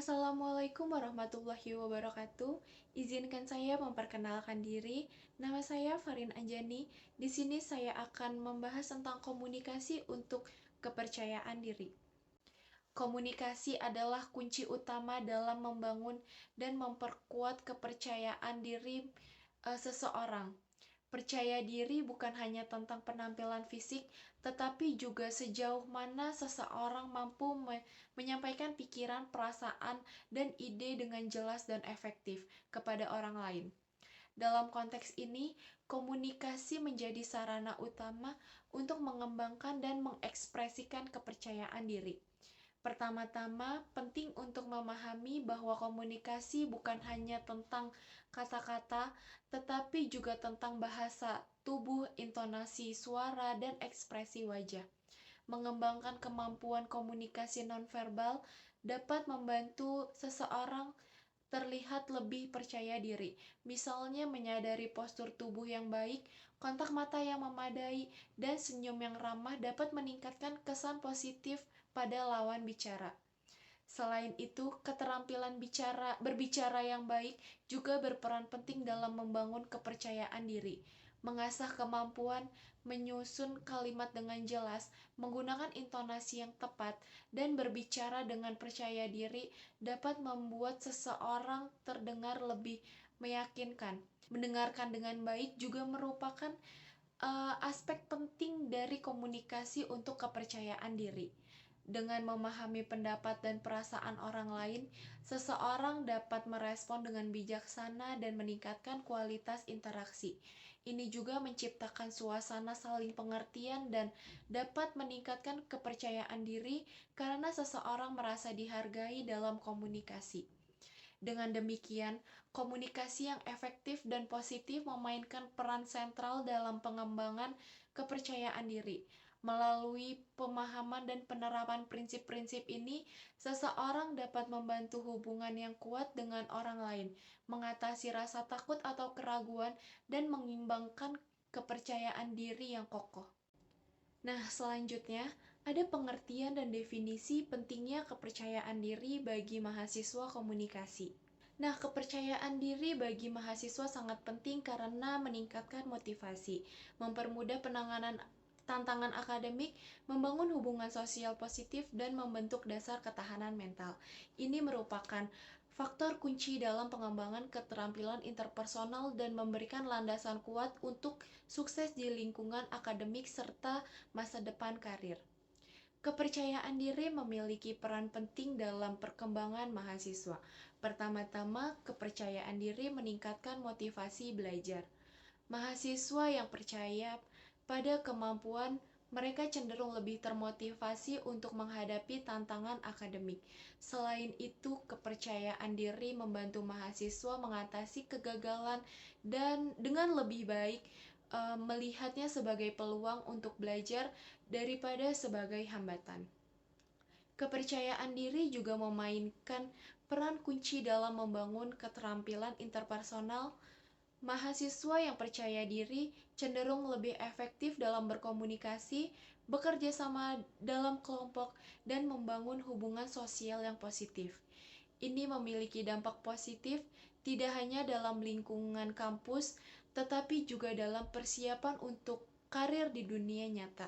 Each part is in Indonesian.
Assalamualaikum warahmatullahi wabarakatuh. Izinkan saya memperkenalkan diri. Nama saya Farin Anjani. Di sini saya akan membahas tentang komunikasi untuk kepercayaan diri. Komunikasi adalah kunci utama dalam membangun dan memperkuat kepercayaan diri seseorang. Percaya diri bukan hanya tentang penampilan fisik, tetapi juga sejauh mana seseorang mampu menyampaikan pikiran, perasaan, dan ide dengan jelas dan efektif kepada orang lain. Dalam konteks ini, komunikasi menjadi sarana utama untuk mengembangkan dan mengekspresikan kepercayaan diri. Pertama-tama, penting untuk memahami bahwa komunikasi bukan hanya tentang kata-kata, tetapi juga tentang bahasa tubuh, intonasi suara, dan ekspresi wajah. Mengembangkan kemampuan komunikasi nonverbal dapat membantu seseorang terlihat lebih percaya diri. Misalnya menyadari postur tubuh yang baik, kontak mata yang memadai, dan senyum yang ramah dapat meningkatkan kesan positif pada lawan bicara. Selain itu, keterampilan berbicara yang baik juga berperan penting dalam membangun kepercayaan diri. Mengasah kemampuan menyusun kalimat dengan jelas, menggunakan intonasi yang tepat, dan berbicara dengan percaya diri dapat membuat seseorang terdengar lebih meyakinkan. Mendengarkan dengan baik juga merupakan aspek penting dari komunikasi untuk kepercayaan diri. Dengan memahami pendapat dan perasaan orang lain, seseorang dapat merespon dengan bijaksana dan meningkatkan kualitas interaksi. Ini juga menciptakan suasana saling pengertian dan dapat meningkatkan kepercayaan diri karena seseorang merasa dihargai dalam komunikasi. Dengan demikian, komunikasi yang efektif dan positif memainkan peran sentral dalam pengembangan kepercayaan diri. Melalui pemahaman dan penerapan prinsip-prinsip ini, seseorang dapat membantu hubungan yang kuat dengan orang lain, mengatasi rasa takut atau keraguan, dan mengimbangkan kepercayaan diri yang kokoh. Nah, selanjutnya, ada pengertian dan definisi pentingnya kepercayaan diri bagi mahasiswa komunikasi. Nah, kepercayaan diri bagi mahasiswa sangat penting karena meningkatkan motivasi, mempermudah penanganan tantangan akademik, membangun hubungan sosial positif, dan membentuk dasar ketahanan mental. Ini merupakan faktor kunci dalam pengembangan keterampilan interpersonal dan memberikan landasan kuat untuk sukses di lingkungan akademik serta masa depan karir. Kepercayaan diri memiliki peran penting dalam perkembangan mahasiswa. Pertama-tama, kepercayaan diri meningkatkan motivasi belajar. Mahasiswa yang percaya pada kemampuan mereka cenderung lebih termotivasi untuk menghadapi tantangan akademik. Selain itu, kepercayaan diri membantu mahasiswa mengatasi kegagalan dan dengan lebih baik melihatnya sebagai peluang untuk belajar daripada sebagai hambatan. Kepercayaan diri juga memainkan peran kunci dalam membangun keterampilan interpersonal. Mahasiswa yang percaya diri cenderung lebih efektif dalam berkomunikasi, bekerja sama dalam kelompok, dan membangun hubungan sosial yang positif. Ini memiliki dampak positif tidak hanya dalam lingkungan kampus, tetapi juga dalam persiapan untuk karir di dunia nyata.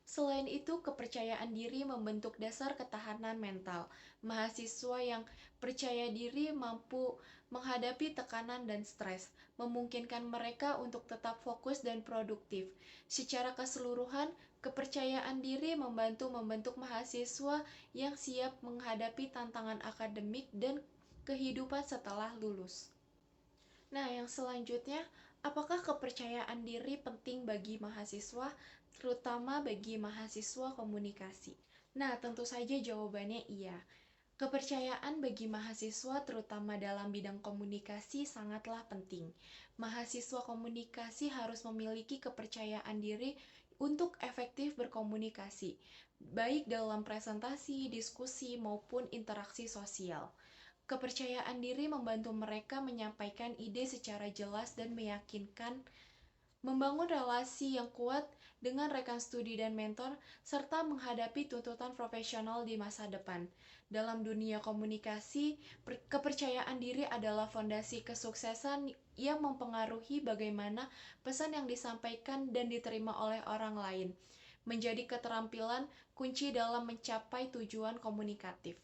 Selain itu, kepercayaan diri membentuk dasar ketahanan mental. Mahasiswa yang percaya diri mampu menghadapi tekanan dan stres, memungkinkan mereka untuk tetap fokus dan produktif. Secara keseluruhan, kepercayaan diri membantu membentuk mahasiswa yang siap menghadapi tantangan akademik dan kehidupan setelah lulus. Nah, yang selanjutnya, apakah kepercayaan diri penting bagi mahasiswa, terutama bagi mahasiswa komunikasi? Nah, tentu saja jawabannya iya. Kepercayaan bagi mahasiswa, terutama dalam bidang komunikasi, sangatlah penting. Mahasiswa komunikasi harus memiliki kepercayaan diri untuk efektif berkomunikasi, baik dalam presentasi, diskusi, maupun interaksi sosial. Kepercayaan diri membantu mereka menyampaikan ide secara jelas dan meyakinkan membangun relasi yang kuat dengan rekan studi dan mentor, serta menghadapi tuntutan profesional di masa depan. Dalam dunia komunikasi, kepercayaan diri adalah fondasi kesuksesan yang mempengaruhi bagaimana pesan yang disampaikan dan diterima oleh orang lain, menjadi keterampilan kunci dalam mencapai tujuan komunikatif.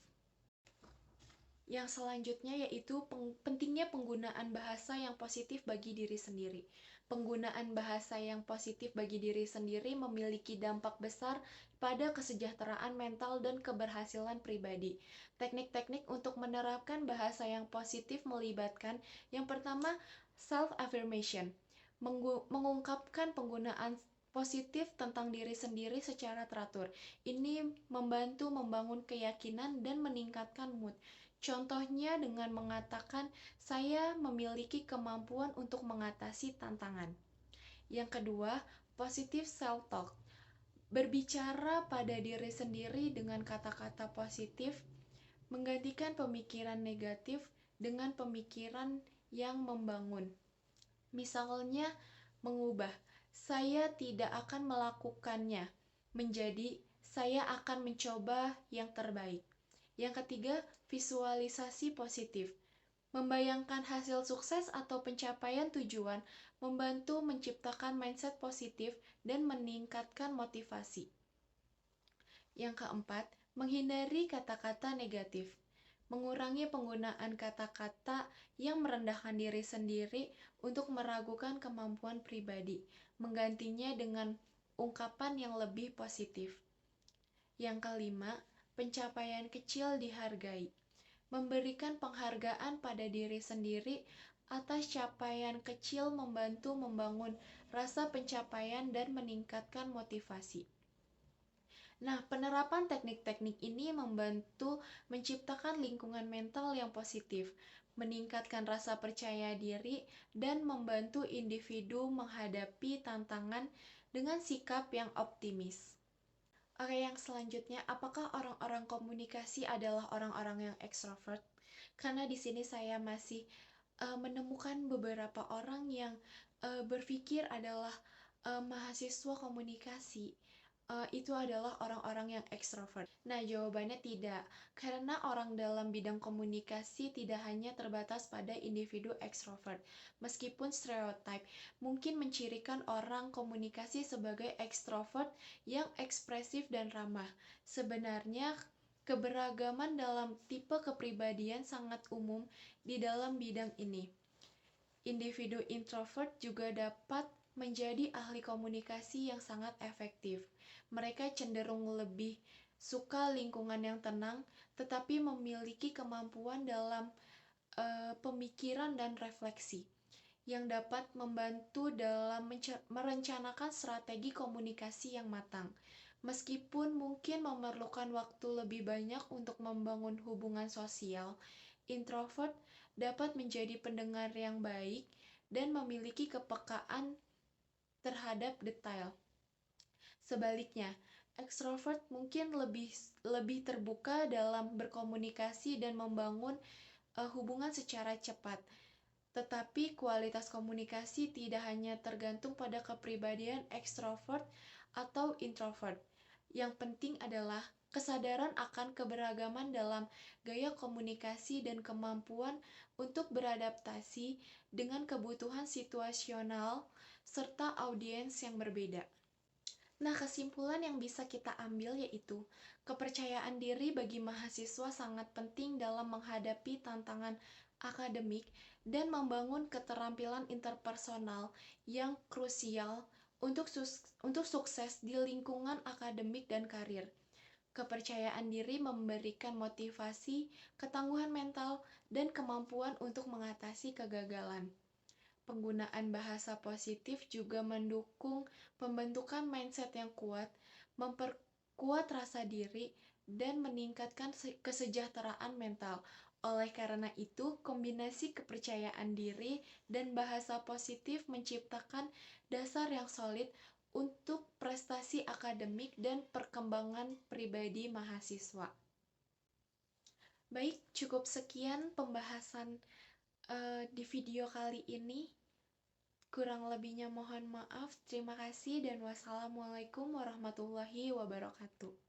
Yang selanjutnya yaitu pentingnya penggunaan bahasa yang positif bagi diri sendiri. Penggunaan bahasa yang positif bagi diri sendiri memiliki dampak besar pada kesejahteraan mental dan keberhasilan pribadi. Teknik-teknik untuk menerapkan bahasa yang positif melibatkan yang pertama, self-affirmation. Mengungkapkan penggunaan positif tentang diri sendiri secara teratur. Ini membantu membangun keyakinan dan meningkatkan mood. Contohnya dengan mengatakan, saya memiliki kemampuan untuk mengatasi tantangan. Yang kedua, positive self-talk. Berbicara pada diri sendiri dengan kata-kata positif, menggantikan pemikiran negatif dengan pemikiran yang membangun. Misalnya, mengubah, saya tidak akan melakukannya, menjadi, saya akan mencoba yang terbaik. Yang ketiga, visualisasi positif. Membayangkan hasil sukses atau pencapaian tujuan membantu menciptakan mindset positif dan meningkatkan motivasi. Yang keempat, menghindari kata-kata negatif. Mengurangi penggunaan kata-kata yang merendahkan diri sendiri untuk meragukan kemampuan pribadi, menggantinya dengan ungkapan yang lebih positif. Yang kelima, pencapaian kecil dihargai. Memberikan penghargaan pada diri sendiri atas capaian kecil membantu membangun rasa pencapaian dan meningkatkan motivasi. Nah, penerapan teknik-teknik ini membantu menciptakan lingkungan mental yang positif, meningkatkan rasa percaya diri, dan membantu individu menghadapi tantangan dengan sikap yang optimis. Oke, yang selanjutnya, apakah orang-orang komunikasi adalah orang-orang yang ekstrovert? Karena di sini saya masih menemukan beberapa orang yang berpikir adalah mahasiswa komunikasi itu adalah orang-orang yang ekstrovert. Nah, jawabannya tidak, karena orang dalam bidang komunikasi tidak hanya terbatas pada individu ekstrovert. Meskipun stereotip mungkin mencirikan orang komunikasi sebagai ekstrovert yang ekspresif dan ramah, sebenarnya keberagaman dalam tipe kepribadian sangat umum di dalam bidang ini. Individu introvert juga dapat menjadi ahli komunikasi yang sangat efektif. Mereka cenderung lebih suka lingkungan yang tenang, tetapi memiliki kemampuan dalam pemikiran dan refleksi yang dapat membantu dalam merencanakan strategi komunikasi yang matang. Meskipun mungkin memerlukan waktu lebih banyak untuk membangun hubungan sosial, introvert dapat menjadi pendengar yang baik dan memiliki kepekaan terhadap detail. Sebaliknya, ekstrovert mungkin lebih terbuka dalam berkomunikasi dan membangun hubungan secara cepat. Tetapi kualitas komunikasi tidak hanya tergantung pada kepribadian ekstrovert atau introvert. Yang penting adalah kesadaran akan keberagaman dalam gaya komunikasi dan kemampuan untuk beradaptasi dengan kebutuhan situasional serta audiens yang berbeda. Nah, kesimpulan yang bisa kita ambil yaitu kepercayaan diri bagi mahasiswa sangat penting dalam menghadapi tantangan akademik dan membangun keterampilan interpersonal yang krusial untuk sukses di lingkungan akademik dan karir. Kepercayaan diri memberikan motivasi, ketangguhan mental, dan kemampuan untuk mengatasi kegagalan. Penggunaan bahasa positif juga mendukung pembentukan mindset yang kuat, memperkuat rasa diri, dan meningkatkan kesejahteraan mental. Oleh karena itu, kombinasi kepercayaan diri dan bahasa positif menciptakan dasar yang solid untuk prestasi akademik dan perkembangan pribadi mahasiswa. Baik, cukup sekian pembahasan di video kali ini. Kurang lebihnya mohon maaf. Terima kasih dan wassalamualaikum warahmatullahi wabarakatuh.